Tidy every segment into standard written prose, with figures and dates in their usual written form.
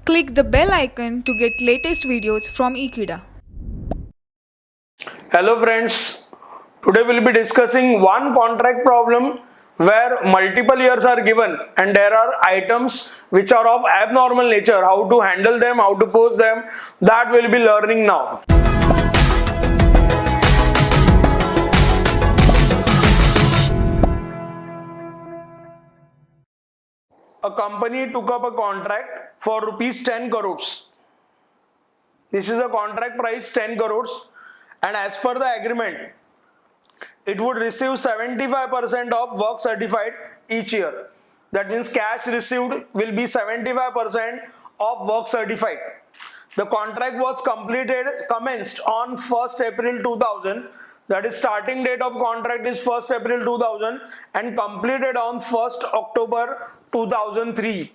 Click the bell icon to get latest videos from Ekeeda. Hello friends, today we'll be discussing one contract problem where multiple years are given and there are items which are of abnormal nature. How to handle them, how to post them, that we'll be learning now. A company took up a contract for rupees 10 crores. This is a contract price 10 crores, and as per the agreement, it would receive 75% of work certified each year. That means cash received will be 75% of work certified. The contract was commenced on 1st April 2000. That is, starting date of contract is 1st April 2000 and completed on 1st October 2003.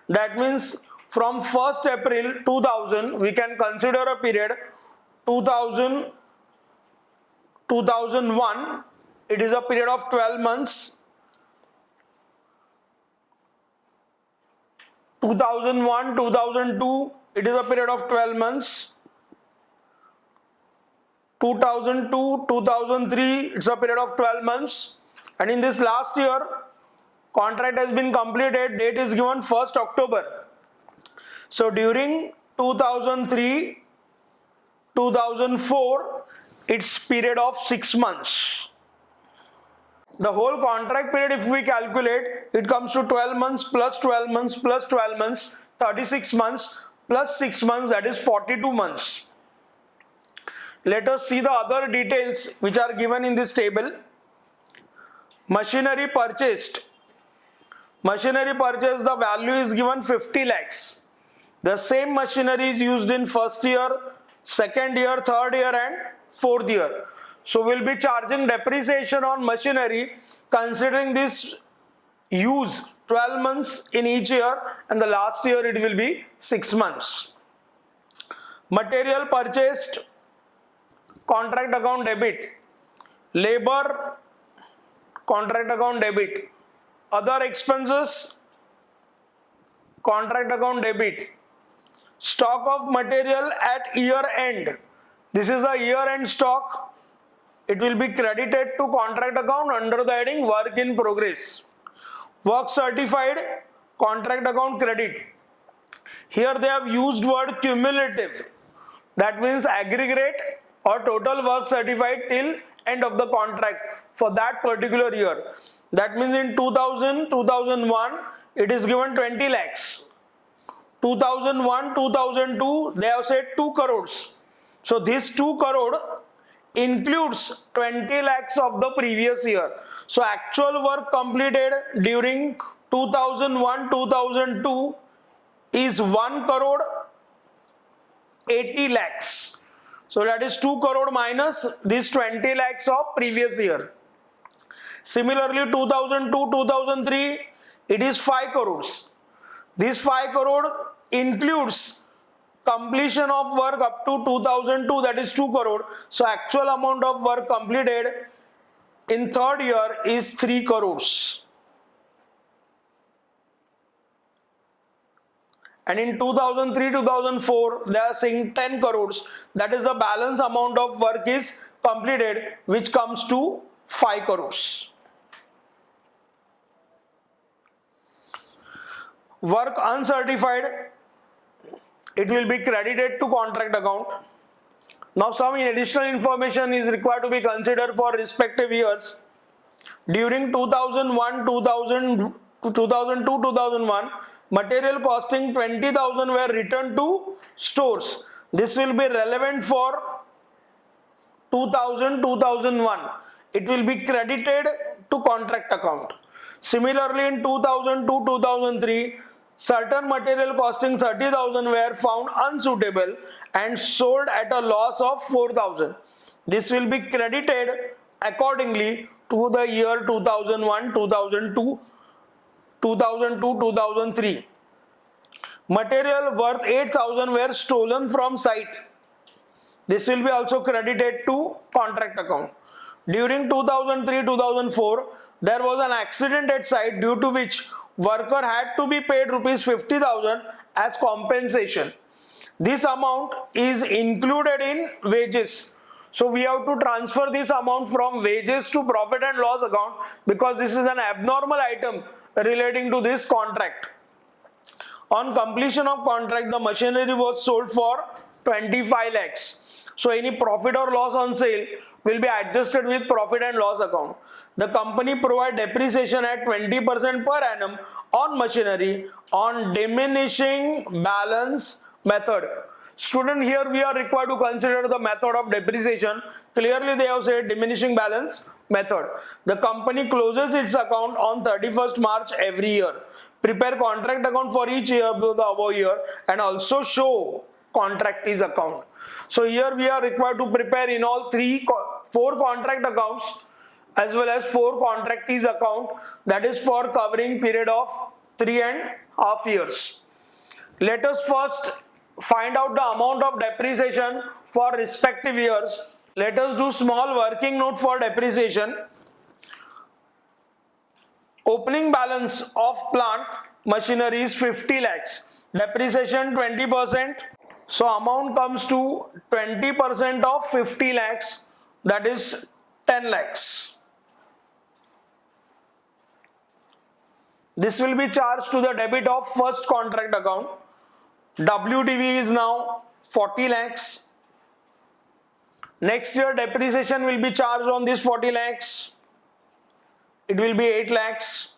That means from 1st April 2000 we can consider a period 2001. It is a period of 12 months. 2001, 2002, it is a period of 12 months. 2002, 2003, it's a period of 12 months. And in this last year, contract has been completed, date is given 1st October. So during 2003, 2004, it's period of 6 months. The whole contract period, if we calculate, it comes to 12 months plus 12 months plus 12 months, 36 months plus 6 months, that is 42 months. Let us see the other details which are given in this table. Machinery purchased. Machinery purchased, the value is given 50 lakhs. The same machinery is used in first year, second year, third year and fourth year. So we'll be charging depreciation on machinery considering this use 12 months in each year, and the last year it will be 6 months. Material purchased, contract account debit. Labor, contract account debit. Other expenses, contract account debit. Stock of material at year end. This is a year end stock. It will be credited to contract account under the heading work in progress. Work certified, contract account credit. Here they have used word cumulative. That means aggregate or total work certified till end of the contract for that particular year. That means in 2000, 2001, it is given 20 lakhs. 2001, 2002, they have said 2 crores. So this 2 crore includes 20 lakhs of the previous year. So actual work completed during 2001, 2002 is 1 crore 80 lakhs. So that is 2 crore minus this 20 lakhs of previous year. Similarly, 2002, 2003, it is 5 crores. This 5 crore includes completion of work up to 2002, that is 2 crore. So actual amount of work completed in third year is 3 crores. And in 2003, 2004, they are saying 10 crores. That is the balance amount of work is completed, which comes to 5 crores. Work uncertified, it will be credited to contract account. Now some additional information is required to be considered for respective years. During 2001, 2002, 2001, material costing 20,000 were returned to stores. This will be relevant for 2000, 2001. It will be credited to contract account. Similarly, in 2002, 2003, certain material costing 30,000 were found unsuitable and sold at a loss of 4,000. This will be credited accordingly to the year 2001, 2002, 2003. Material worth 8,000 were stolen from site. This will be also credited to contract account. During 2003-2004, there was an accident at site due to which worker had to be paid rupees 50,000 as compensation. This amount is included in wages. So we have to transfer this amount from wages to profit and loss account because this is an abnormal item relating to this contract. On completion of contract, the machinery was sold for 25 lakhs. So any profit or loss on sale will be adjusted with profit and loss account. The company provide depreciation at 20% per annum on machinery on diminishing balance method. Student, here we are required to consider the method of depreciation. Clearly they have said diminishing balance method. The company closes its account on 31st March every year. Prepare contract account for each year of the above year and also show contractees account. So here we are required to prepare in all four contract accounts as well as 4 contractees account, that is for covering period of 3.5 years. Let us first find out the amount of depreciation for respective years. Let us do small working note for depreciation. Opening balance of plant machinery is 50 lakhs. Depreciation 20%. So amount comes to 20% of 50 lakhs, that is 10 lakhs. This will be charged to the debit of first contract account. WDV is now 40 lakhs. Next year depreciation will be charged on this 40 lakhs. It will be 8 lakhs.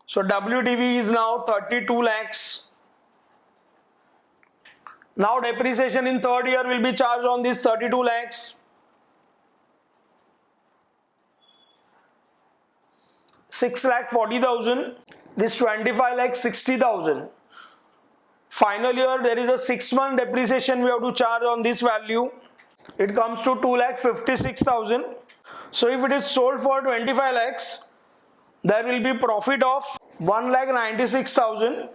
So WDV is now 32 lakhs. Now depreciation in third year will be charged on this 32 lakhs. 6,40,000. This 25 lakhs 60,000. Final year there is a 6-month depreciation we have to charge on this value. It comes to 2,56,000. So if it is sold for 25 lakhs, there will be profit of 1,96,000.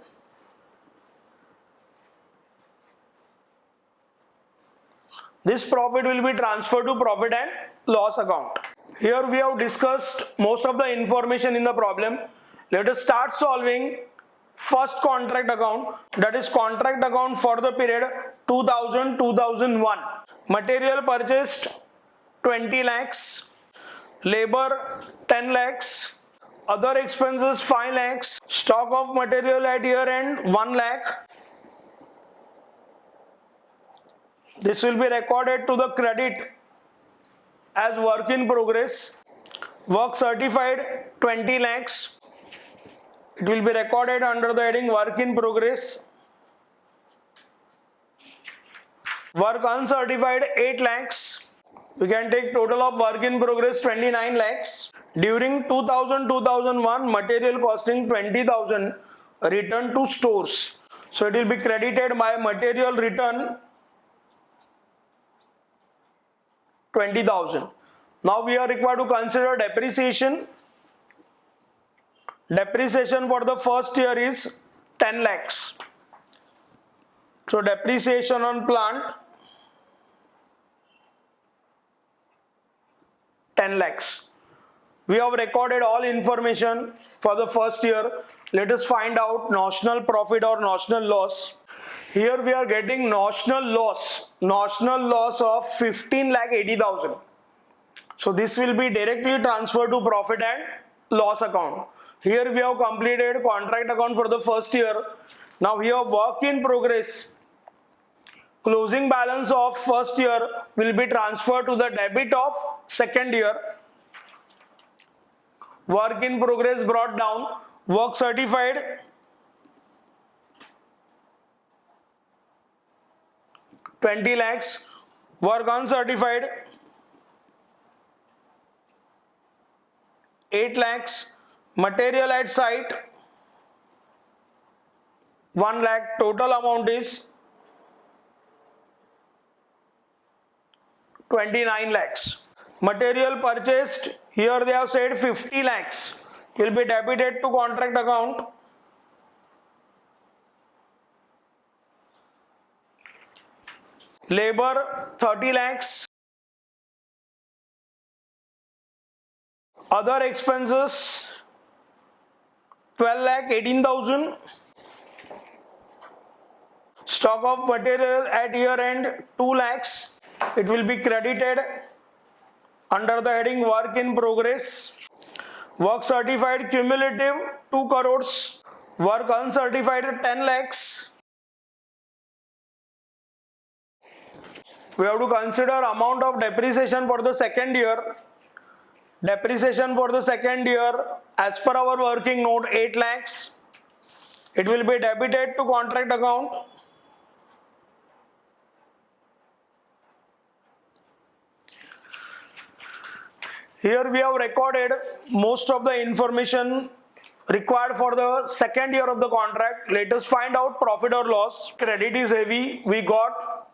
This profit will be transferred to profit and loss account. Here we have discussed most of the information in the problem. Let us start solving first contract account, that is contract account for the period 2000-2001. Material purchased 20 lakhs, labor 10 lakhs, other expenses 5 lakhs, stock of material at year end 1 lakh. This will be recorded to the credit as work in progress. Work certified 20 lakhs. It will be recorded under the heading work in progress. Work uncertified 8 lakhs. We can take total of work in progress 29 lakhs. During 2000-2001, material costing 20,000 returned to stores. So it will be credited by material return 20,000. Now we are required to consider depreciation. Depreciation for the first year is 10 lakhs. So depreciation on plant 10 lakhs. We have recorded all information for the first year. Let us find out notional profit or notional loss. Here we are getting notional loss of 15,80,000. So this will be directly transferred to profit and loss account. Here we have completed contract account for the first year. Now here work in progress. Closing balance of first year will be transferred to the debit of second year. Work in progress brought down. Work certified 20 lakhs. Work uncertified 8 lakhs. Material at site 1 lakh. Total amount is 29 lakhs. Material purchased, here they have said 50 lakhs will be debited to contract account. Labor 30 lakhs. Other expenses 12 lakh 18,000. Stock of material at year end 2 lakhs. It will be credited under the heading work in progress. Work certified cumulative 2 crores. Work uncertified 10 lakhs. We have to consider amount of depreciation for the second year. Depreciation for the second year as per our working note 8 lakhs. It will be debited to contract account. Here we have recorded most of the information required for the second year of the contract. Let us find out profit or loss. Credit is heavy. We got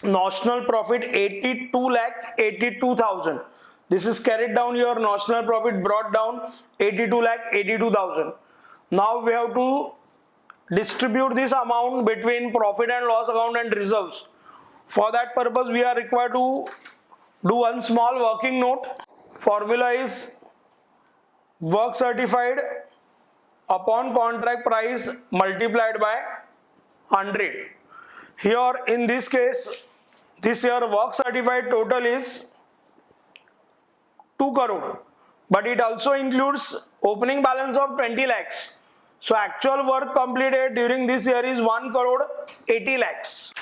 notional profit 82 lakh 82,000. This is carried down here. Notional profit brought down 82 lakh 82,000. Now we have to distribute this amount between profit and loss account and reserves. For that purpose, we are required to do one small working note. Formula is work certified upon contract price multiplied by 100. Here in this case, this year work certified total is 2 crore, but it also includes opening balance of 20 lakhs. So actual work completed during this year is 1 crore 80 lakhs.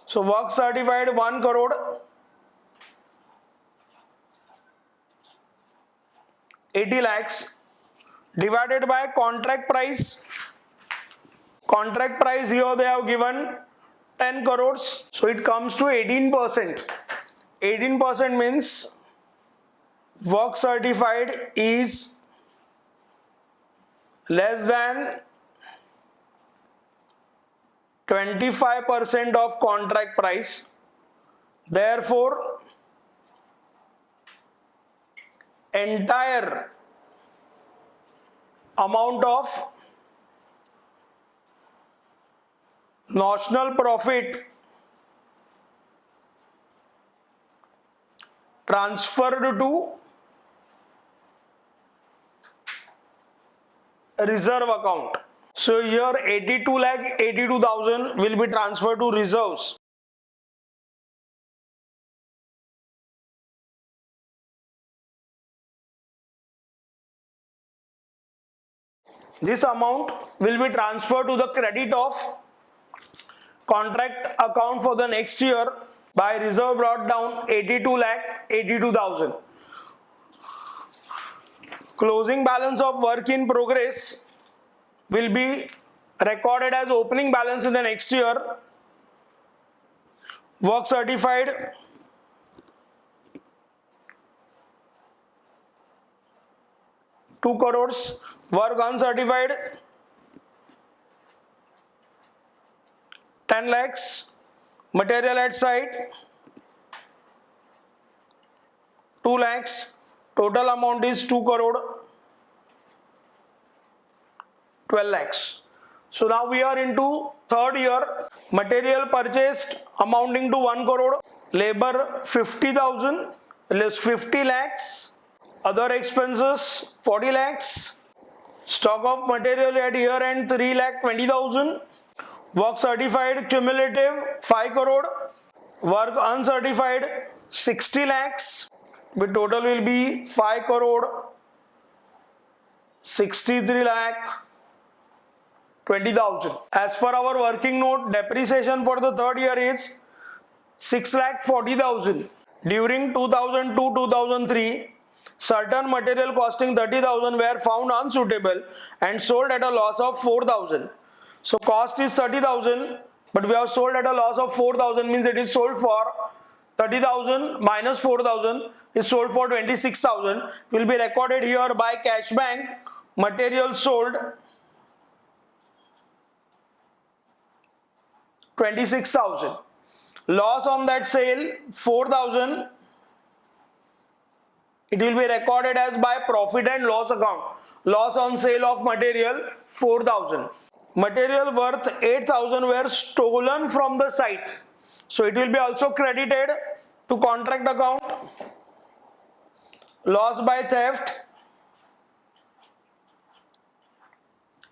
So work certified 1 crore 80 lakhs divided by contract price. Contract price here they have given 10 crores. So it comes to 18%. 18% means work certified is less than 25% of contract price. Therefore, entire amount of notional profit transferred to reserve account. So here 82 lakh 82,000 will be transferred to reserves. This amount will be transferred to the credit of contract account for the next year by reserve brought down 82 lakh 82,000. Closing balance of work in progress will be recorded as opening balance in the next year. Work certified two crores. Work uncertified 10 lakhs. Material at site 2 lakhs. Total amount is 2 crore 12 lakhs. So now we are into third year. Material purchased amounting to 1 crore. Labor 50,000 less 50 lakhs. Other expenses 40 lakhs. Stock of material at year end 3 lakh 20,000. Work certified cumulative 5 crore. Work uncertified 60 lakhs. The total will be 5 crore 63 lakh 20,000. As per our working note, depreciation for the third year is 6 lakh 40,000. During 2002-2003, certain material costing 30,000 were found unsuitable and sold at a loss of 4,000. So cost is 30,000, but we have sold at a loss of 4,000, means it is sold for 30,000 minus 4,000 is sold for 26,000. Will be recorded here by cash bank. Material sold 26,000. Loss on that sale 4,000. It will be recorded as by profit and loss account. Loss on sale of material 4,000. Material worth 8,000 were stolen from the site. So it will be also credited to contract account. Loss by theft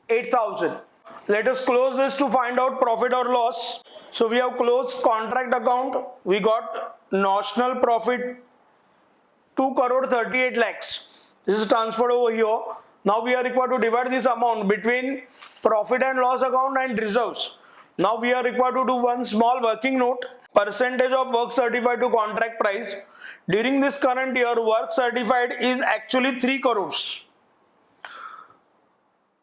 8,000. Let us close this to find out profit or loss. So we have closed contract account. We got notional profit 2 crore 38 lakhs. This is transferred over here. Now we are required to divide this amount between profit and loss account and reserves. Now we are required to do one small working note. Percentage of work certified to contract price. During this current year, work certified is actually 3 crores.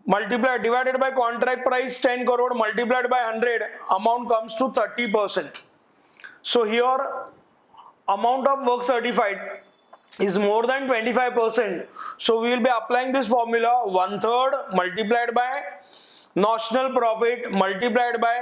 Divided by contract price 10 crore multiplied by 100, amount comes to 30%. So here amount of work certified is more than 25%. So we will be applying this formula 1/3 multiplied by notional profit multiplied by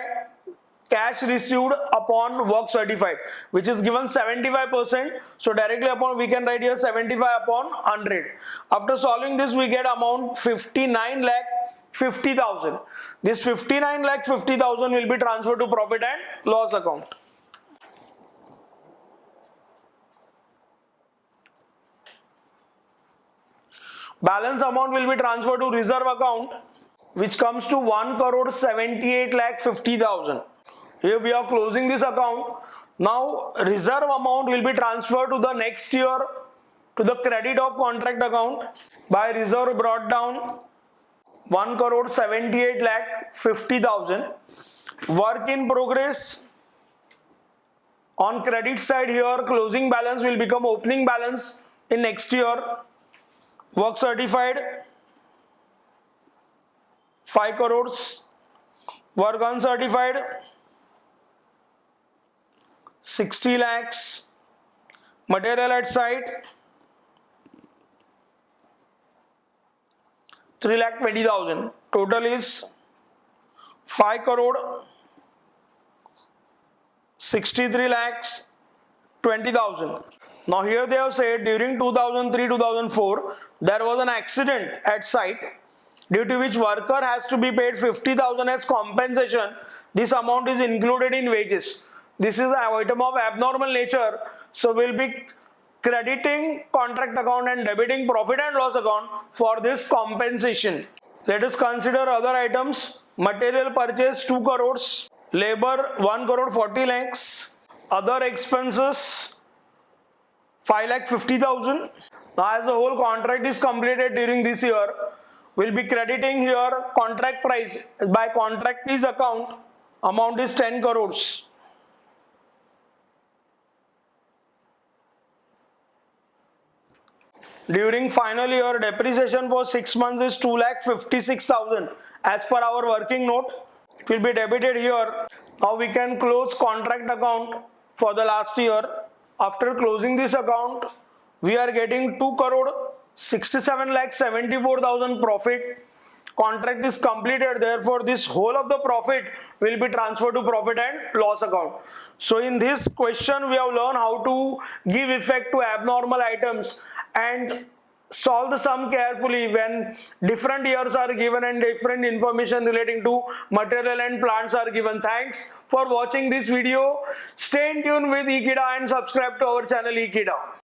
cash received upon work certified, which is given 75%. So directly upon we can write here 75 upon 100. After solving this we get amount 59 lakh 50,000. This 59 lakh 50,000 will be transferred to profit and loss account. Balance amount will be transferred to reserve account, which comes to 1 crore 78 lakh 50,000. Here we are closing this account. Now reserve amount will be transferred to the next year to the credit of contract account. By reserve brought down 1 crore 78 lakh 50,000. Work in progress. On credit side here, closing balance will become opening balance in next year. Work certified 5 crores. Work uncertified 60 lakhs. Material at site 3,20,000. Total is 5 crore 63 lakhs 20,000. Now here they have said during 2003-2004 there was an accident at site due to which worker has to be paid 50,000 as compensation. This amount is included in wages. This is an item of abnormal nature, so we'll be crediting contract account and debiting profit and loss account for this compensation. Let us consider other items. Material purchase 2 crores, labor 1 crore 40 lakhs, other expenses 5 lakh 50,000. Now as the whole contract is completed during this year, we'll be crediting here contract price by contractee's account. Amount is 10 crores. During final year, depreciation for 6 months is 2,56,000 as per our working note. It will be debited here. Now we can close contract account for the last year. After closing this account, we are getting 2 crore 67 lakh 74,000 profit. Contract is completed, therefore this whole of the profit will be transferred to profit and loss account. So in this question we have learned how to give effect to abnormal items and solve the sum carefully when different years are given and different information relating to material and plants are given. Thanks for watching this video. Stay in tune with Ekeeda and subscribe to our channel Ekeeda.